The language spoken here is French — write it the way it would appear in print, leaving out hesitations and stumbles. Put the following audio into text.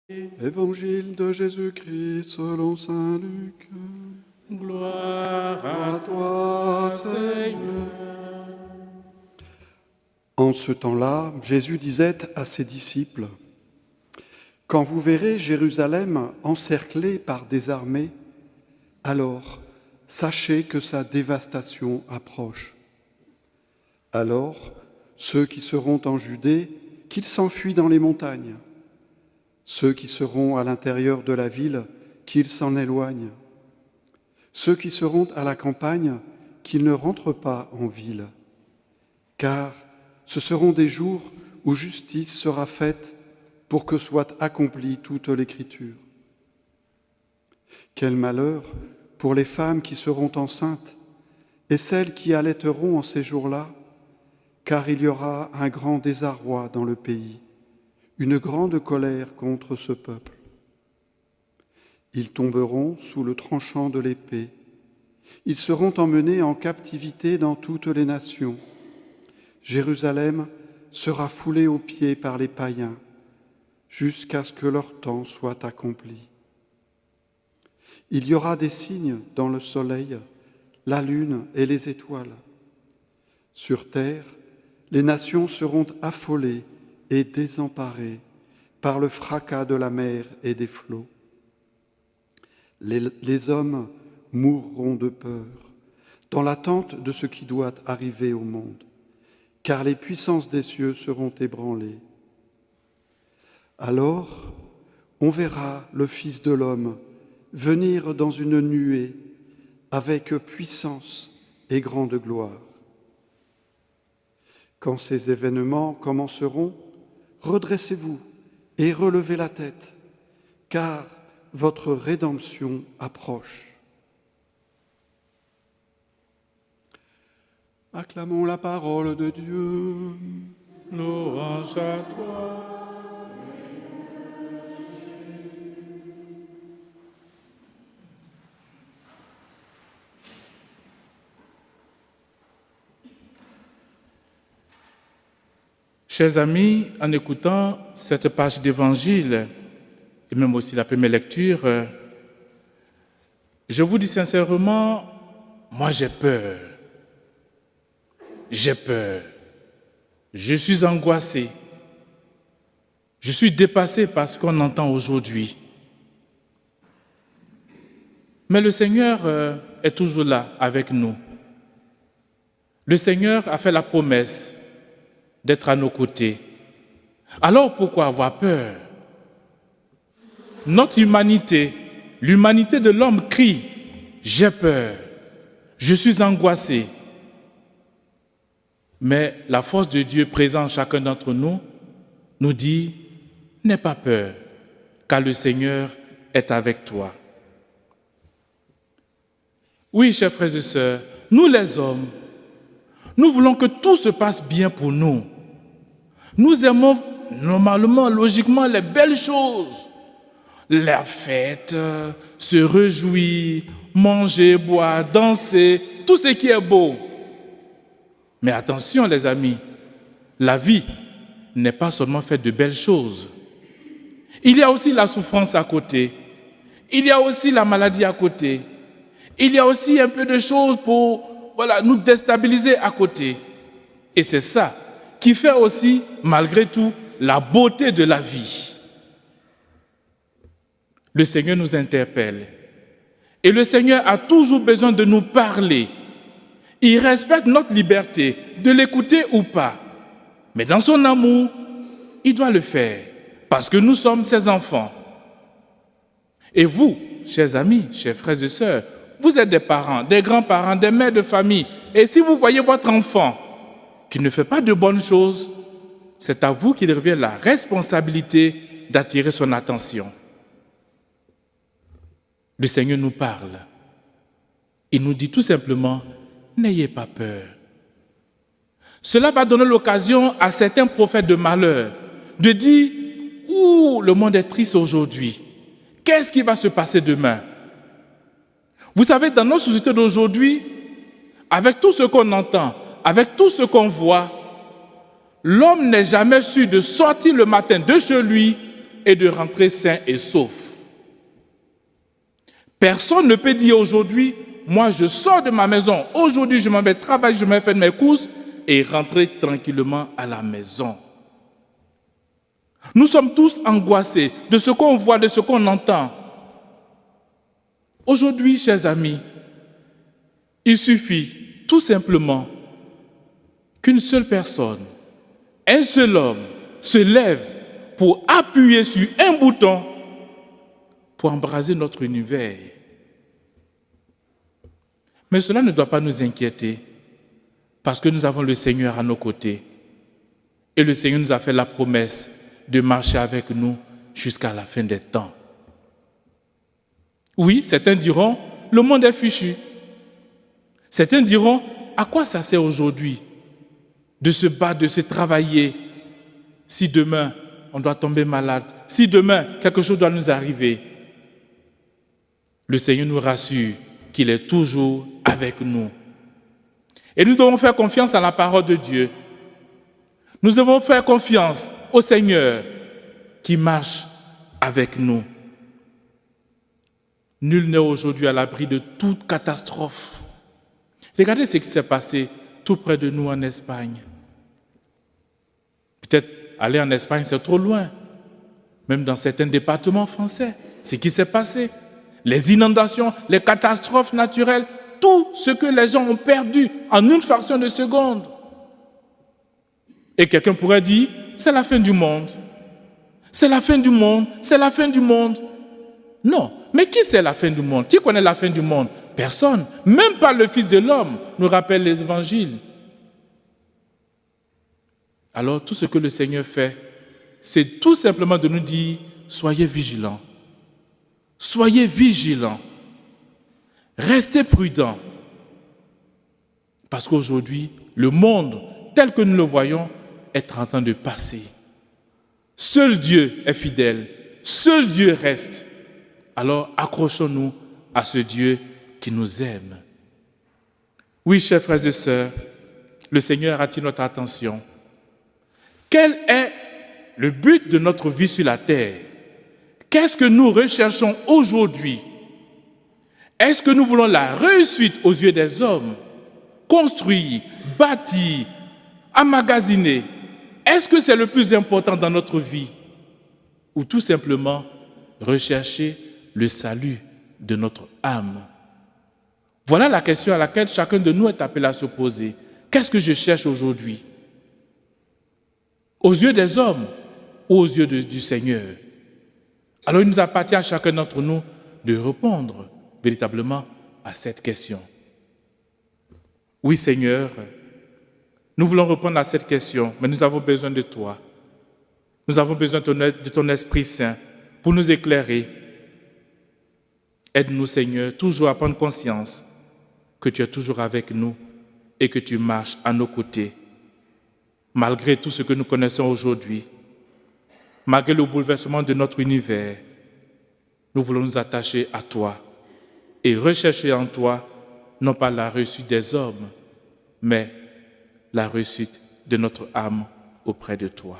Évangile de Jésus-Christ selon saint Luc. Gloire à toi, Seigneur. En ce temps-là, Jésus disait à ses disciples, « Quand vous verrez Jérusalem encerclée par des armées, alors sachez que sa dévastation approche. Alors, ceux qui seront en Judée, qu'ils s'enfuient dans les montagnes. Ceux qui seront à l'intérieur de la ville, qu'ils s'en éloignent. Ceux qui seront à la campagne, qu'ils ne rentrent pas en ville. Car ce seront des jours où justice sera faite pour que soit accomplie toute l'Écriture. Quel malheur pour les femmes qui seront enceintes et celles qui allaiteront en ces jours-là, car il y aura un grand désarroi dans le pays, une grande colère contre ce peuple. Ils tomberont sous le tranchant de l'épée. Ils seront emmenés en captivité dans toutes les nations. Jérusalem sera foulée aux pieds par les païens, jusqu'à ce que leur temps soit accompli. Il y aura des signes dans le soleil, la lune et les étoiles. Sur terre, les nations seront affolées et désemparées par le fracas de la mer et des flots. Les hommes mourront de peur dans l'attente de ce qui doit arriver au monde, car les puissances des cieux seront ébranlées. Alors, on verra le Fils de l'homme venir dans une nuée avec puissance et grande gloire. Quand ces événements commenceront, redressez-vous et relevez la tête, car votre rédemption approche. Acclamons la parole de Dieu. Louange à toi. Chers amis, en écoutant cette page d'évangile, et même aussi la première lecture, je vous dis sincèrement, moi j'ai peur. J'ai peur. Je suis angoissé. Je suis dépassé par ce qu'on entend aujourd'hui. Mais le Seigneur est toujours là avec nous. Le Seigneur a fait la promesse d'être à nos côtés. Alors pourquoi avoir peur? Notre humanité, l'humanité de l'homme crie, j'ai peur, je suis angoissé. Mais la force de Dieu présente en chacun d'entre nous nous dit, n'aie pas peur, car le Seigneur est avec toi. Oui, chers frères et sœurs, nous les hommes, nous voulons que tout se passe bien pour nous. Nous aimons normalement, logiquement, les belles choses. La fête, se réjouir, manger, boire, danser, tout ce qui est beau. Mais attention les amis, la vie n'est pas seulement faite de belles choses. Il y a aussi la souffrance à côté. Il y a aussi la maladie à côté. Il y a aussi un peu de choses pour nous déstabiliser à côté. Et c'est ça qui fait aussi, malgré tout, la beauté de la vie. Le Seigneur nous interpelle. Et le Seigneur a toujours besoin de nous parler. Il respecte notre liberté de l'écouter ou pas. Mais dans son amour, il doit le faire. Parce que nous sommes ses enfants. Et vous, chers amis, chers frères et sœurs, vous êtes des parents, des grands-parents, des mères de famille. Et si vous voyez votre enfant qui ne fait pas de bonnes choses, c'est à vous qu'il revient la responsabilité d'attirer son attention. Le Seigneur nous parle. Il nous dit tout simplement, n'ayez pas peur. Cela va donner l'occasion à certains prophètes de malheur de dire, ouh, le monde est triste aujourd'hui. Qu'est-ce qui va se passer demain? Vous savez, dans notre société d'aujourd'hui, avec tout ce qu'on entend, avec tout ce qu'on voit, l'homme n'est jamais sûr de sortir le matin de chez lui et de rentrer sain et sauf. Personne ne peut dire aujourd'hui, moi je sors de ma maison, aujourd'hui je m'en vais travailler, je m'en vais faire mes courses et rentrer tranquillement à la maison. Nous sommes tous angoissés de ce qu'on voit, de ce qu'on entend. Aujourd'hui, chers amis, il suffit tout simplement qu'une seule personne, un seul homme, se lève pour appuyer sur un bouton pour embraser notre univers. Mais cela ne doit pas nous inquiéter parce que nous avons le Seigneur à nos côtés. Et le Seigneur nous a fait la promesse de marcher avec nous jusqu'à la fin des temps. Oui, certains diront, le monde est fichu. Certains diront, à quoi ça sert aujourd'hui de se battre, de se travailler, si demain on doit tomber malade, si demain quelque chose doit nous arriver? Le Seigneur nous rassure qu'il est toujours avec nous. Et nous devons faire confiance à la parole de Dieu. Nous devons faire confiance au Seigneur qui marche avec nous. Nul n'est aujourd'hui à l'abri de toute catastrophe. Regardez ce qui s'est passé tout près de nous en Espagne. Peut-être aller en Espagne, c'est trop loin. Même dans certains départements français, ce qui s'est passé. Les inondations, les catastrophes naturelles, tout ce que les gens ont perdu en une fraction de seconde. Et quelqu'un pourrait dire, c'est la fin du monde. C'est la fin du monde, c'est la fin du monde. Non, mais qui c'est la fin du monde? Qui connaît la fin du monde? Personne. Même pas le Fils de l'homme nous rappelle les évangiles. Alors tout ce que le Seigneur fait, c'est tout simplement de nous dire, soyez vigilants. Soyez vigilants. Restez prudents. Parce qu'aujourd'hui, le monde, tel que nous le voyons, est en train de passer. Seul Dieu est fidèle. Seul Dieu reste. Alors accrochons-nous à ce Dieu qui nous aime. Oui, chers frères et sœurs, le Seigneur attire notre attention. Quel est le but de notre vie sur la terre? Qu'est-ce que nous recherchons aujourd'hui? Est-ce que nous voulons la réussite aux yeux des hommes? Construire, bâtir, emmagasiner? Est-ce que c'est le plus important dans notre vie? Ou tout simplement rechercher le salut de notre âme? Voilà la question à laquelle chacun de nous est appelé à se poser. Qu'est-ce que je cherche aujourd'hui? Aux yeux des hommes ou aux yeux du Seigneur? Alors il nous appartient à chacun d'entre nous de répondre véritablement à cette question. Oui, Seigneur, nous voulons répondre à cette question, mais nous avons besoin de toi. Nous avons besoin de ton Esprit Saint pour nous éclairer. Aide-nous, Seigneur, toujours à prendre conscience que tu es toujours avec nous et que tu marches à nos côtés. Malgré tout ce que nous connaissons aujourd'hui, malgré le bouleversement de notre univers, nous voulons nous attacher à toi et rechercher en toi non pas la réussite des hommes, mais la réussite de notre âme auprès de toi.